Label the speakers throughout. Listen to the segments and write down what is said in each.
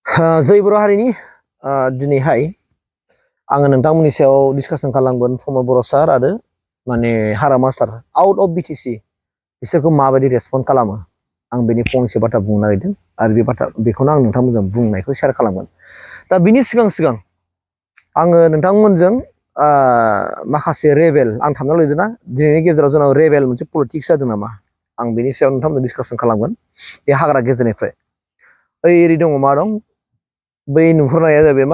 Speaker 1: जय बर' हारिनि दिनैहाय आङो नोंथांमोननि सायाव डिसकासन खालामगोन प्रमद बर' सार आरो माने हारामा सार आउट अफ बिटिसि बिसोरखौ माबायदि रेसपन्ड खालामो आं बेनि फंनैसो बाथ्रा बुंनो नागिरदों आरो बेखौनो आं नोंथांमोनजों बुंनायखौ शेयार खालामगोन। दा बिनि सिगां आङो नोंथांमोनजों माखासे रेबेल आं थांना लिरदों ना दिनैनि गेजेराव जोंनाव रेबेल मोनसे पलिटिक्स जादों नामा आं बेनि सायाव नोंथांमोनजों डिसकासन खालामगोन बे हाग्रा गेजेरनिफ्राय। ओरै दङ मा दं बै नुहुरनाया जाहैबाय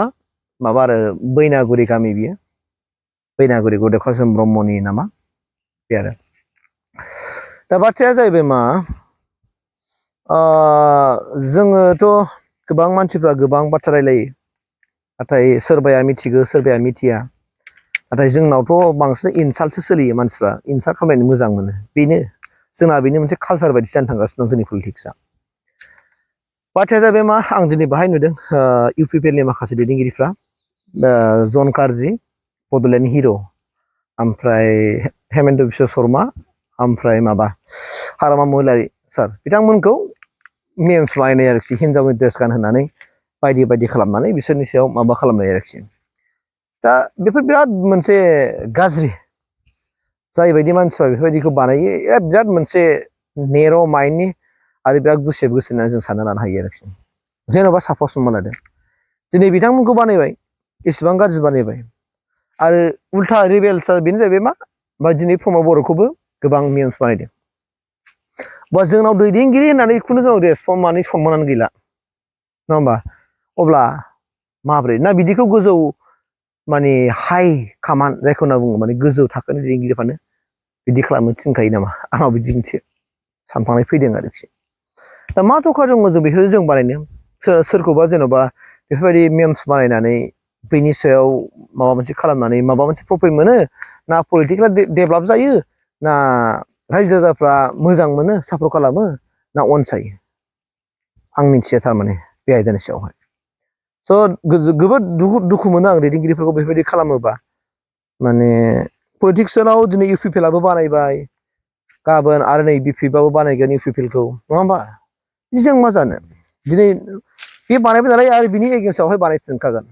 Speaker 1: माबा आरो बैनागुरि गामि बियो बैनागुरि गुरुदेव कालिचरन ब्रह्मनि नामा बे आरो। दा बाथ्राया जाहैबाय मा जोङोथ' गोबां मानसिफ्रा गोबां बाथ्रा रायलायो नाथाय सोरबाया मिथिगौ सोरबाया मिथिया नाथाय जोंनावथ' बांसिन इनसाल्टसो सोलियो मानसिफ्रा इनसाल्ट खालामनो मोजां मोनो बेनो जोंना बेनो मोनसे कालसार बायदि जानो थांगासिनो दं जोंनि पलिटिक्सआ। बाथ्राया जाहैबाय मा आं दिनै बाहाय नुदों इउपिपिएलनि माखासे दैदेनगिरिफ्रा जन कारजि बड'लेण्ड हिर' ओमफ्राय हेमेन्त बिश्व शर्मा ओमफ्राय माबा हारामा महिलारि सार बिथांमोनखौ मेम्स बानायनाय आरोखि हिन्जावनि ड्रेस गानहोनानै बायदि बायदि खालामनानै बिसोरनि सायाव माबा खालामनाय आरोखि। दा बेफोर बिराद मोनसे गाज्रि जायबायदि मानसिफ्रा बेफोरबायदिखौ बानायो बिराद मोनसे नेर' माइन्डनि आरो बिराद गुसेब गोसो होननानै जों सानना लानो हायो आरोखि। जेन'बा सापस हमना लादो दिनै बिथांमोनखौ बानायबाय इसेबां गाज्रि बानायबाय आरो उल्था रिबेल्सआ बेनो जाहैबाय मा दिनै प्रमद बर'खौबो गोबां मेम्स बानायदों बा जोंनाव दैदेनगिरि होननानै खुनु जोंनाव रेसपन्ड माने सनमानानो गैला नङा होमबा। अब्ला माब्रै ना बिदिखौ गोजौ माने हाइ कामान जायखौ होनना बुङो माने गोजौ थाखोनि दैदेनगिरिफ्रानो बिदि खालामनो थिनखायो नामा आंनाव बिदि मोनसे सानखांनाय फैदों आरोखि। दा मा दरखार दङ जों बेखौ जों बानायनो सोरखौबा जेन'बा बेफोरबायदि मेम्स बानायनानै बेनि सायाव माबा मोनसे खालामनानै माबा मोनसे प्रफिट मोनो ना पलिटिकेल डेभेलप जायो ना रायजो राजाफ्रा मोजां मोनो सापर्ट खालामो ना अनसायो आं मिथिया थारमाने बे आयदानि सायावहाय। स' जोबोद दुखु मोनो आं दैदेनगिरिफोरखौ बेफोरबायदि खालामोबा माने पलिटिक्सआव दिनै इउपिपिएलआबो बानायबाय गाबोन आरो नै बिपिएफआबो बानायगोन इउपिपिएलखौ नङा होमबा। जों मा जानो दिनै बे बानायबाय नालाय आरो बिनि एगेन्स्टआवहाय बानायफिनखागोन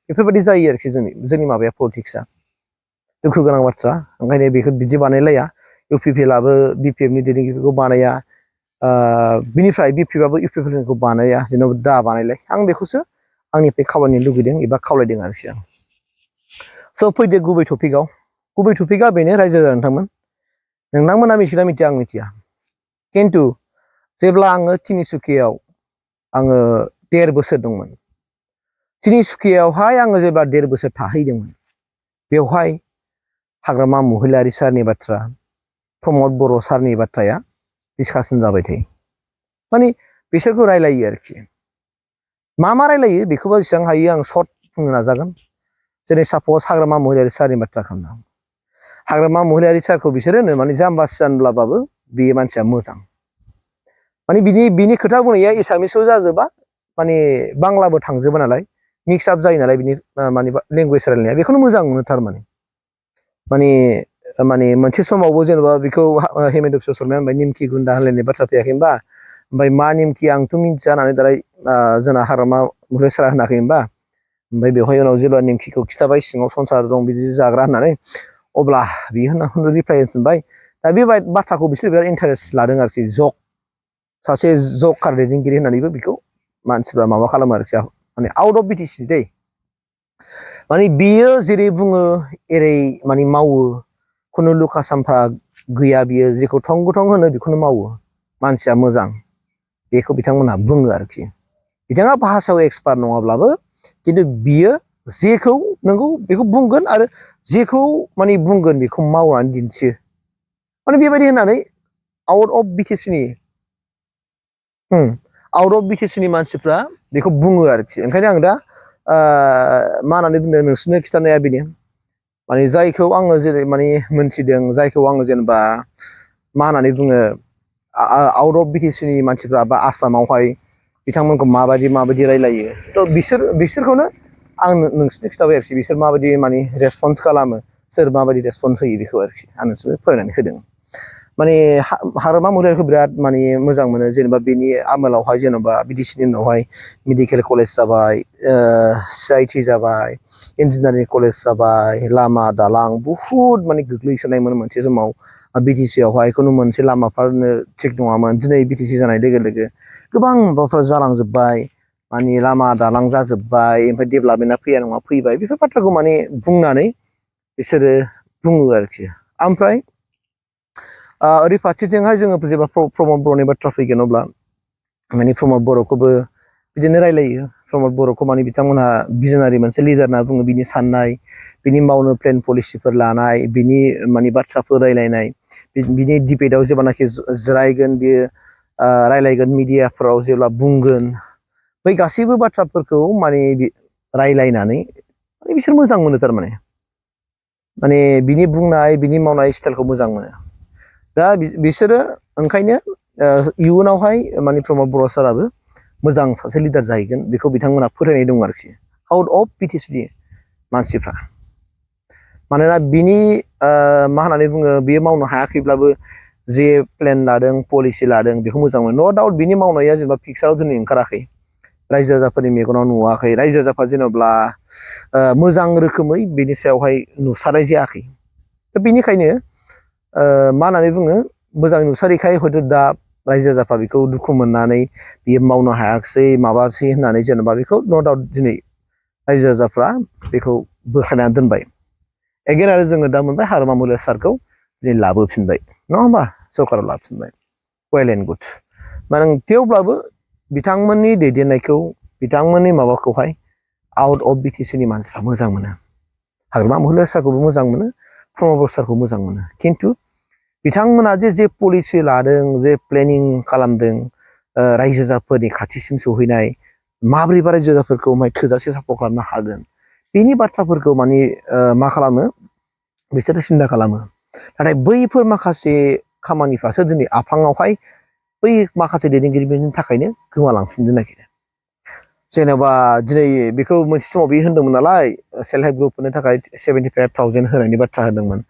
Speaker 1: बेफोरबायदि जायो आरोखि जोंनि माबाया पलिटिक्सआ दुखु गोनां बाथ्रा। ओंखायनो बेखौ बिदि बानायलाया इउपिपिएलआबो बिपिएफनि दैदेनगिरिफोरखौ बानाया बिनिफ्राय बिपिएफआबो इउपिपिएलखौ बानाया जेनेबा दा बानायलाय आं बेखौसो आंनिफ्राय खावलायनो लुगैदों एबा खावलायदों आरोखि आं। स' फैदो गुबै टपिकआ बेनो रायजो राजा नोंथांमोना मिथियोना मिथिया आं मिथिया खिन्थु जेब्ला आङो तिनिसुकियाव आङो 1.5 बोसोर दंमोन तिनिसुकियावहाय आङो जेब्ला 1.5 बोसोर थाहैदोंमोन बेवहाय हाग्रामा महिलारि सारनि बाथ्रा प्रमद बर' सारनि बाथ्राया डिसकासन जाबाय थायो माने बिसोरखौ रायलायो आरोखि। मा रायलायो बेखौबो जेसेबां हायो आं सर्ट बुंनो नाजागोन। जेरै सापस हाग्रामा महिलारि सारनि बाथ्रा खालामदों हाग्रामा महिलारि सारखौ बिसोर होनो माने जाम्बासो जानब्लाबाबो बे मानसिया मोजां माने बिनि खोथा बुंनाया एसामिसबो जाजोबा माने बांलाबो थांजोबा नालाय मिक्स आप जायो नालाय बिनि माने लेंगुवेज रायलायनाया बेखौनो मोजां मोनो थारमाने। माने मोनसे समावबो जेनेबा बेखौ हेमेन्त बिश्व शर्माया होनबाय निमखि गुन्दा होनलायनाय बाथ्रा फैयाखै होनबा ओमफ्राय मा निमखि आंथ' मिन्थिया होननानै दालाय जोंना हाग्रामा महिलारि सारा होनाखै होनबा ओमफ्राय बेवहाय उनाव जेब्ला निमखिखौ खिथाबाय सिङाव संसार दं बिदि जाग्रा होननानै अब्ला बियो होनना रिप्लाइ होफिनबाय। दा बे बाथ्राखौ बिसोर बिराद इन्टारेस्ट लादों आरोखि सासे जकार दैदेनगिरि होननानैबो बेखौ मानसिफ्रा माबा खालामो आरोखि माने आउट अफ बिटिसि दै माने बियो जेरै बुङो एरै माने मावो खुनु लुखा सामफा गैया बियो जेखौ थं गथं होनो बेखौनो मावो मानसिया मोजां बेखौ बिथांमोनहा बुङो आरोखि। बिथाङा भाषायाव एक्सपार्ट नङाब्लाबो खिन्थु बियो जेखौ नंगौ बेखौ बुंगोन आरो जेखौ माने बुंगोन बेखौ मावनानै दिन्थियो माने बेबायदि होननानै आउट अफ बिटिसिनि मानसिफ्रा बेखौ बुङो आरोखि। ओंखायनो आं दा मा होननानै बुंदों नोंसोरनो खिथानाया बेनो माने जायखौ आङो जेरै माने मोनथिदों जायखौ आङो जेनेबा मा होननानै बुङो आउट अफ बिटिसिनि मानसिफ्रा बा आसामावहाय बिथांमोनखौ माबायदि रायलायो थ' बिसोरखौनो आं नोंसोरनो खिथाबाय आरोखि बिसोर माबायदि माने रेसपन्स खालामो सोर माबायदि रेसपन्स होयो बेखौ आरोखि आं नोंसोरनो फोरमायनानै होदों। माने हाग्रामा महिलारिखौ बिराद माने मोजां मोनो जेनेबा बेनि आमोलावहाय जेनेबा बिटिसिनि उनावहाय मेडिकेल कलेज जाबाय CIT जाबाय इन्जिनियारिं कलेज जाबाय लामा दालां बुहुद माने गोग्लैसोनायमोन मोनसे समाव BTC आवहाय खुनु मोनसे लामाफ्रानो थिग नङामोन दिनै BTC जानाय लोगो लोगो गोबां माबाफ्रा जालांजोब्बाय माने लामा दालां जाजोब्बाय ओमफ्राय डेभेलपमेन्टआ फैया नङा फैबाय बेफोर बाथ्राखौ माने बुंनानै बिसोरो बुङो आरोखि ओमफ्राय ओरै फारसेथिंहाय जोङो जेब्ला प्रमद बर'नि बाथ्रा फैगोन अब्ला माने प्रमद बर'खौबो बिदिनो रायलायो प्रमद बर'खौ माने बिथांमोनहा भिजनारि मोनसे लिडार होनना बुङो बिनि साननाय बिनि मावनो प्लेन पलिसिफोर लानाय बिनि माने बाथ्राफोर रायलायनाय बिनि डिबेटआव जेब्लानाखि जिरायगोन बियो रायलायगोन मिडियाफोराव जेब्ला बुंगोन बै गासैबो बाथ्राफोरखौ माने रायलायनानै माने बिसोर मोजां मोनो थारमाने माने बिनि बुंनाय बिनि मावनाय स्टाइलखौ मोजां मोनो दा बिसोरो ओंखायनो इयुनावहाय माने प्रमद बर' साराबो मोजां सासे लिडार जाहैगोन बेखौ बिथांमोना फोथायनाय दं आरोखि आउट अफ BTC मानसिफ्रा मानोना बिनि मा होननानै बुङो बियो मावनो हायाखैब्लाबो जे प्लेन लादों पलिसि लादों बेखौ मोजां मोनो नो डाउट बिनि मावनाया जेनेबा पिक्साराव दिनै ओंखाराखै रायजो राजाफोरनि मेगनाव नुवाखै रायजो राजाफ्रा जेनेबा मोजां रोखोमै बेनि सायावहाय नुसारनाय जायाखै दा बेनिखायनो मा होननानै बुङो मोजां नुसारैखाय हयथ' दा रायजो राजाफ्रा बेखौ दुखु मोननानै बियो मावनो हायाखिसै माबासै होननानै जेनेबा बेखौ नो डाउट दिनै रायजो राजाफ्रा बेखौ बोखायनानै दोनबाय एगेन आरो जोङो दा मोनबाय हाग्रामा महिलारि सारखौ दिनै लाबोफिनबाय नङा होमबा सरकाराव लाबोफिनबाय वेल एन्ड गुड माने थेवब्लाबो बिथांमोननि दैदेननायखौ बिथांमोननि माबाखौहाय आउट अफ BTCनि मानसिफ्रा मोजां मोनो हाग्रामा महिलारि सारखौबो मोजां मोनो प्रमद बर' सारखौ मोजां मोनो खिन्थु बिथांमोना जे पलिसि लादों जे प्लेनिं खालामदों रायजो राजाफोरनि खाथिसिम सहैनाय माब्रैबा रायजो राजाफोरखौ थोजासे सापर्ट खालामनो हागोन बेनि बाथ्राफोरखौ माने मा खालामो बिसोरो सिन्था खालामो नाथाय बैफोर माखासे खामानिफ्रासो दिनै आफाङावहाय बै माखासे दैदेनगिरिफोरनि थाखायनो गोमालांफिननो नागिरो जेनेबा दिनै बेखौ मोनसे समाव बियो होनदोंमोन नालाय सेल्फ हेल्प ग्रुपफोरनि थाखाय 75,000 होनायनि बाथ्रा होदोंमोन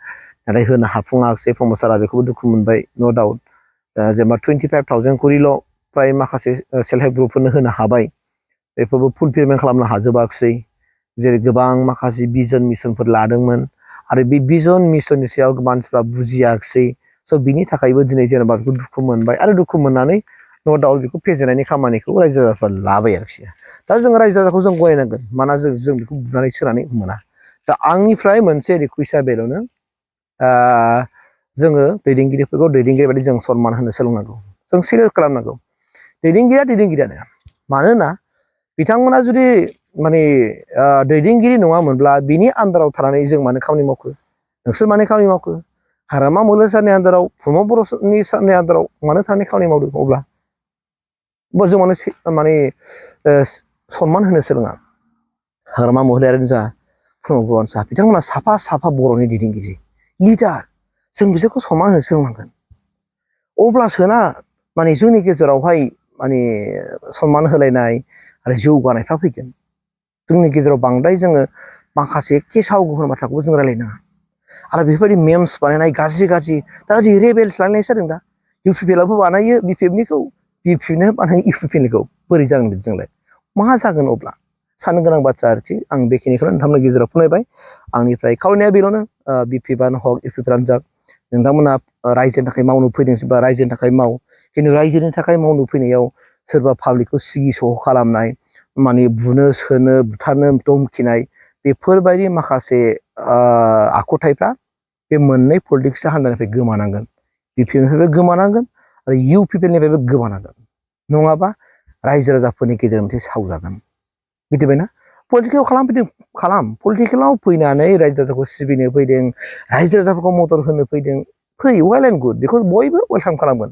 Speaker 1: नाथाय होनो हाफुङाखिसै प्रमद सारा बेखौबो दुखु मोनबाय नो डाउट जेनेबा 25,000 खरिल' फ्राय माखासे सेल्फ हेल्प ग्रुपफोरनो होनो हाबाय बेफोरबो फुलफिलमेन्ट खालामनो हाजोबाखिसै जेरै गोबां माखासे भिजन मिशनफोर लादोंमोन आरो बे भिजन मिशननि सायाव मानसिफ्रा बुजियाखिसै स' बिनि थाखायबो दिनै जेनेबा बेखौ दुखु मोनबाय आरो दुखु मोननानै नो डाउट बेखौ फेजेननायनि खामानिखौ रायजो राजाफ्रा लाबाय आरोखि दा जों रायजो राजाखौ जों गनायनांगोन मानोना जों बेखौ बुनानै सोनानै मोना दा आंनिफ्राय मोनसे रिकुवेस्टआ बेल'नो जोङो दैदेनगिरिफोरखौ दैदेनगिरि बायदि जों सनमान होनो सोलोंनांगौ जों सिलेक्ट खालामनांगौ दैदेनगिरियानो मानोना बिथांमोना जुदि माने दैदेनगिरि नङामोनब्ला बिनि आन्दाराव थानानै जों मानो खामानि मावखो नोंसोर मानो खामानि मावखो हाग्रामा महिलारि सारनि आन्दाराव प्रमद बर'नि सारनि आन्दाराव मानो थानानै खामानि मावदों अब्ला जों माने सनमान होनो सोलोङा हाग्रामा महिलारियानो जा प्रमद बर'आनो जा बिथांमोना साफा साफा बर'नि दैदेनगिरि लिडार जों बिसोरखौ सनमान होनो सोलोंनांगोन अब्लासोना माने जोंनि गेजेरावहाय माने सनमान होलायनाय आरो जौगानायफ्रा फैगोन जोंनि गेजेराव बांद्राय जोङो माखासे गेसाव गोफोन बाथ्राखौबो जों रायलायनाङा आरो बेफोरबायदि मेम्स बानायनाय गाज्रि दा ओरै रेबेल्स लानायसो जादों दा UPPLआबो बानायो BPFनिखौ BPFनो बानायो UPPLनिखौ बोरै जागोन बिदिजोंलाय मा जागोन अब्ला साननो गोनां बाथ्रा आरोखि आं बेखिनिखौनो नोंथांमोननि गेजेराव फोरमायबाय आंनिफ्राय खावलायनाया बेल'नो BPFआनो हक UPPLआनो जा नोंथांमोना रायजोनि थाखाय मावनो फैदोंबा रायजोनि थाखाय माव खिन्थु रायजोनि थाखाय मावनो फैनायाव सोरबा पाब्लिकखौ सिगि सह खालामनाय माने बुनो सोनो बुथारनो धमखिनाय बेफोरबायदि माखासे आखुथायफ्रा बे मोननै पलिटिक्स हान्जानिफ्राय गोमानांगोन BPFनिफ्रायबो गोमानांगोन आरो UPPLनिफ्रायबो गोमानांगोन नङाबा रायजो राजाफोरनि गेजेराव मोनसे सावजागोन मिथिबायना पलिटिकेलाव खालाम पलिटिकेलाव फैनानै रायजो राजाखौ सिबिनो फैदों रायजो राजाफोरखौ मदद होनो फैदों फै वेल एन्ड गुड बेखौ बयबो वेलकाम खालामगोन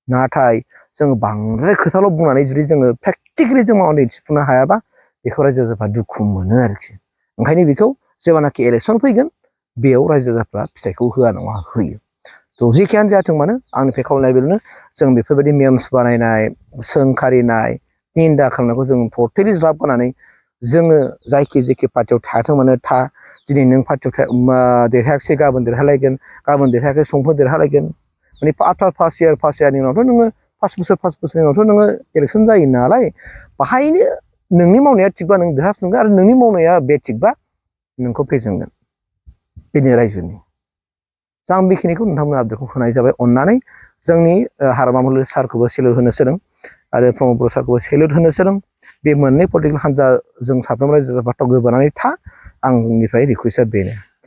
Speaker 1: नाथाय जों बांद्राय खोथाल' बुंनानै जुदि जोङो प्रेक्टिकेलि जों मावनानै दिन्थिफुंनो हायाबा बेखौ रायजो राजाफ्रा दुखु मोनो आरोखि ओंखायनो बेखौ जेब्लानाखि इलेक्सन फैगोन बेयाव रायजो राजाफ्रा फिथाइखौ होआ नङा होयो थ' जेखियानो जाथों मानो आंनिफ्राय खावलायनाय बेल'नो जों बेफोरबायदि मेम्स बानायनाय सोंखारिनाय निन्दा खालामनायखौ जों टटेलि ज्राब होनानै जोङो जायखि पार्टियाव थायाथों मानो दिनै नों पार्टियाव देरहायाखिसै गाबोन देरहालायगोन गाबोन देरहायाखै समफोर देरहालायगोन माने आफ्टार फार्स्ट इयारनि उनावथ' नोङो 5 बोसोरनि उनावथ' नोङो इलेक्सन जायो नालाय बाहायनो नोंनि मावनाया थिगबा नों देरहाफिनगोन आरो नोंनि मावनाया थिगबा नोंखौ फेजेनगोन बेनि रायजोनि आं बेखिनिखौ नोंथांमोना आपडेटखौ होनाय जाबाय अननानै जोंनि हारामामुलि सारखौबो सेलुट होनो सोलों आरो प्रमद बर' सारखौबो सेलुट होनो सोलों बे मोननै पलिटिकेल हान्जा जों साफ्रोमबो रायजो राजाफ्रा गोबानानै था आंनिफ्राय रिकुवेस्टआ बेनो